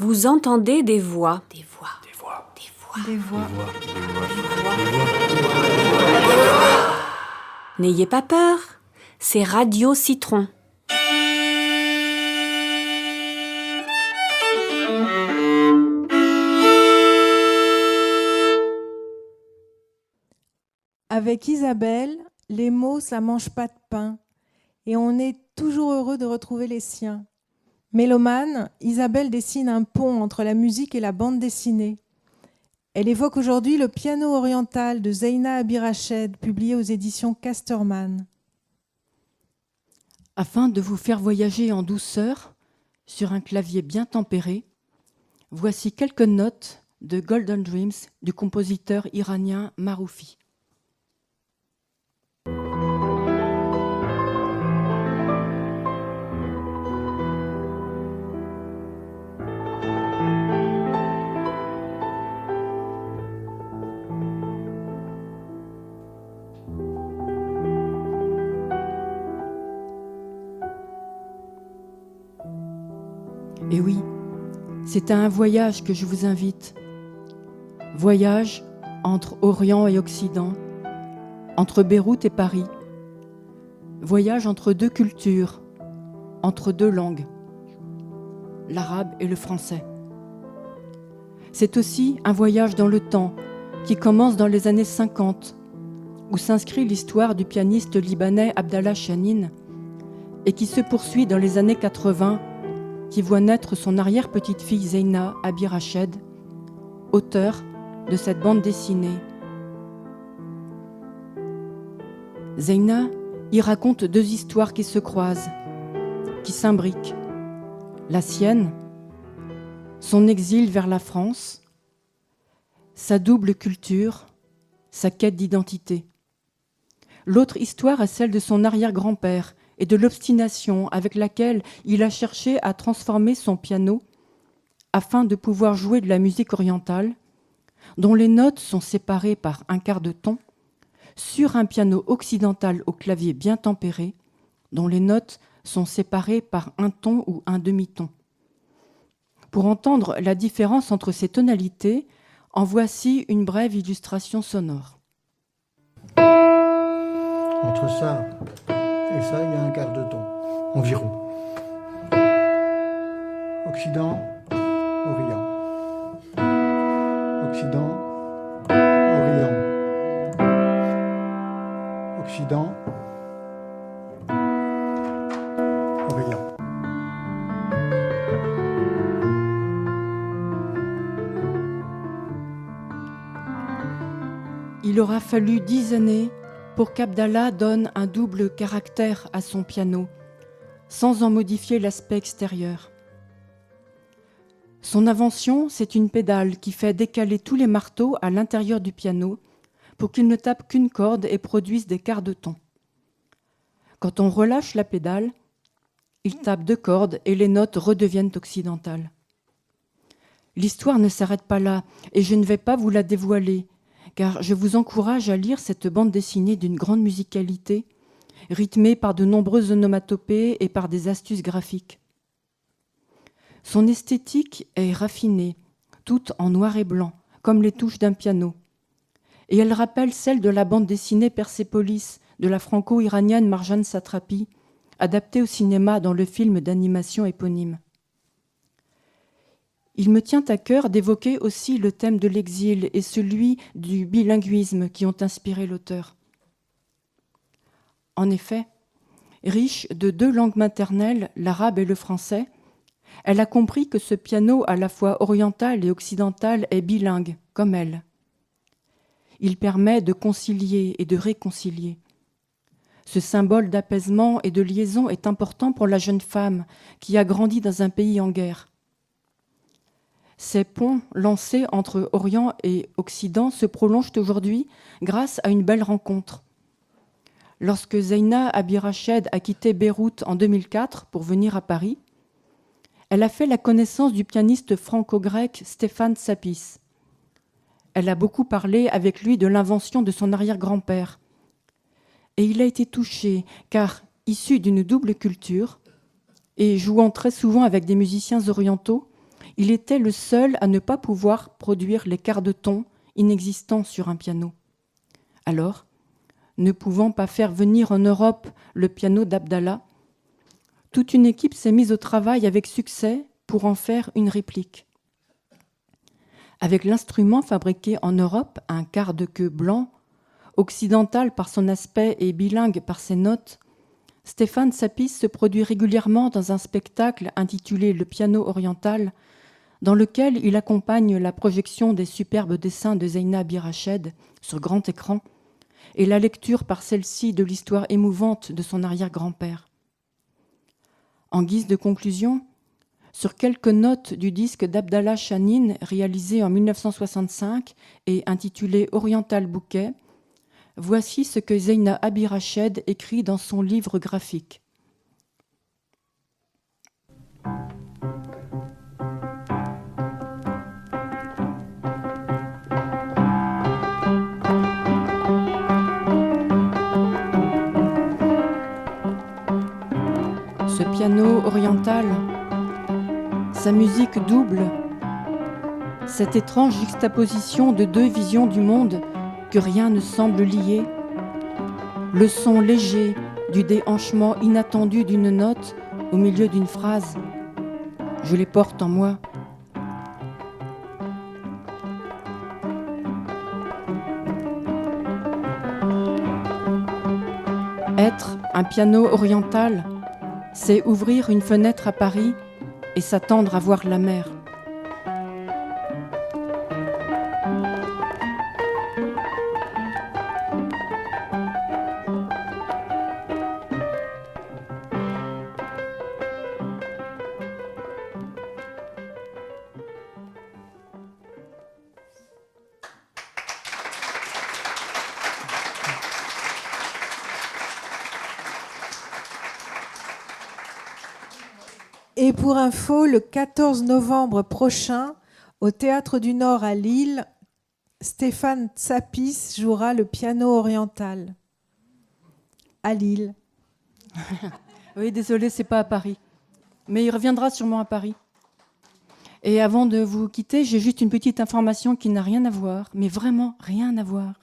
Vous entendez des voix. Des voix. Des voix. Des voix. Des voix. N'ayez pas peur, c'est Radio Citron. Avec Isabelle, les mots, ça mange pas de pain. Et on est toujours heureux de retrouver les siens. Mélomane, Isabelle dessine un pont entre la musique et la bande dessinée. Elle évoque aujourd'hui le piano oriental de Zeina Abirached, publié aux éditions Casterman. Afin de vous faire voyager en douceur sur un clavier bien tempéré, voici quelques notes de Golden Dreams du compositeur iranien Maroufi. Et oui, c'est à un voyage que je vous invite. Voyage entre Orient et Occident, entre Beyrouth et Paris. Voyage entre deux cultures, entre deux langues, l'arabe et le français. C'est aussi un voyage dans le temps qui commence dans les années 50, où s'inscrit l'histoire du pianiste libanais Abdallah Chanin et qui se poursuit dans les années 80, qui voit naître son arrière-petite-fille Zeina Abirached, auteure de cette bande dessinée. Zeina y raconte deux histoires qui se croisent, qui s'imbriquent. La sienne, son exil vers la France, sa double culture, sa quête d'identité. L'autre histoire est celle de son arrière-grand-père et de l'obstination avec laquelle il a cherché à transformer son piano afin de pouvoir jouer de la musique orientale, dont les notes sont séparées par un quart de ton, sur un piano occidental au clavier bien tempéré, dont les notes sont séparées par un ton ou un demi-ton. Pour entendre la différence entre ces tonalités, en voici une brève illustration sonore. Entre ça et ça, il y a un quart de ton, environ. Occident, Orient. Occident, Orient. Occident, Orient. Il aura fallu 10 années pour qu'Abdallah donne un double caractère à son piano, sans en modifier l'aspect extérieur. Son invention, c'est une pédale qui fait décaler tous les marteaux à l'intérieur du piano pour qu'ils ne tapent qu'une corde et produisent des quarts de ton. Quand on relâche la pédale, il tape deux cordes et les notes redeviennent occidentales. L'histoire ne s'arrête pas là et je ne vais pas vous la dévoiler, car je vous encourage à lire cette bande dessinée d'une grande musicalité, rythmée par de nombreuses onomatopées et par des astuces graphiques. Son esthétique est raffinée, toute en noir et blanc, comme les touches d'un piano. Et elle rappelle celle de la bande dessinée Persépolis de la franco-iranienne Marjane Satrapi, adaptée au cinéma dans le film d'animation éponyme. Il me tient à cœur d'évoquer aussi le thème de l'exil et celui du bilinguisme qui ont inspiré l'auteur. En effet, riche de deux langues maternelles, l'arabe et le français, elle a compris que ce piano à la fois oriental et occidental est bilingue, comme elle. Il permet de concilier et de réconcilier. Ce symbole d'apaisement et de liaison est important pour la jeune femme qui a grandi dans un pays en guerre. Ces ponts lancés entre Orient et Occident se prolongent aujourd'hui grâce à une belle rencontre. Lorsque Zeina Abirached a quitté Beyrouth en 2004 pour venir à Paris, elle a fait la connaissance du pianiste franco-grec Stéphane Tsapis. Elle a beaucoup parlé avec lui de l'invention de son arrière-grand-père. Et il a été touché, car, issu d'une double culture, et jouant très souvent avec des musiciens orientaux, Il était le seul à ne pas pouvoir produire les quarts de ton inexistants sur un piano. Alors, ne pouvant pas faire venir en Europe le piano d'Abdallah, toute une équipe s'est mise au travail avec succès pour en faire une réplique. Avec l'instrument fabriqué en Europe, un quart de queue blanc, occidental par son aspect et bilingue par ses notes, Stéphane Sapis se produit régulièrement dans un spectacle intitulé Le piano oriental, dans lequel il accompagne la projection des superbes dessins de Zeina Abirached sur grand écran et la lecture par celle-ci de l'histoire émouvante de son arrière-grand-père. En guise de conclusion, sur quelques notes du disque d'Abdallah Chanin réalisé en 1965 et intitulé Oriental Bouquet, voici ce que Zeina Abirached écrit dans son livre graphique. Ce piano oriental, sa musique double, cette étrange juxtaposition de deux visions du monde que rien ne semble lier, le son léger du déhanchement inattendu d'une note au milieu d'une phrase, je les porte en moi. Être un piano oriental, c'est ouvrir une fenêtre à Paris et s'attendre à voir la mer. Et pour info, le 14 novembre prochain, au Théâtre du Nord à Lille, Stéphane Sapis jouera le piano oriental. À Lille. Oui, désolé, c'est pas à Paris. Mais il reviendra sûrement à Paris. Et avant de vous quitter, j'ai juste une petite information qui n'a rien à voir, mais vraiment rien à voir.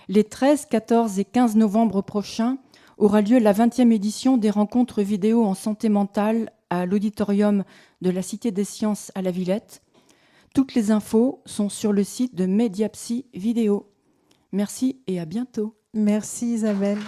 Les 13, 14 et 15 novembre prochains aura lieu la 20e édition des rencontres vidéo en santé mentale à l'auditorium de la Cité des Sciences à la Villette. Toutes les infos sont sur le site de Mediapsy Vidéo. Merci et à bientôt. Merci Isabelle.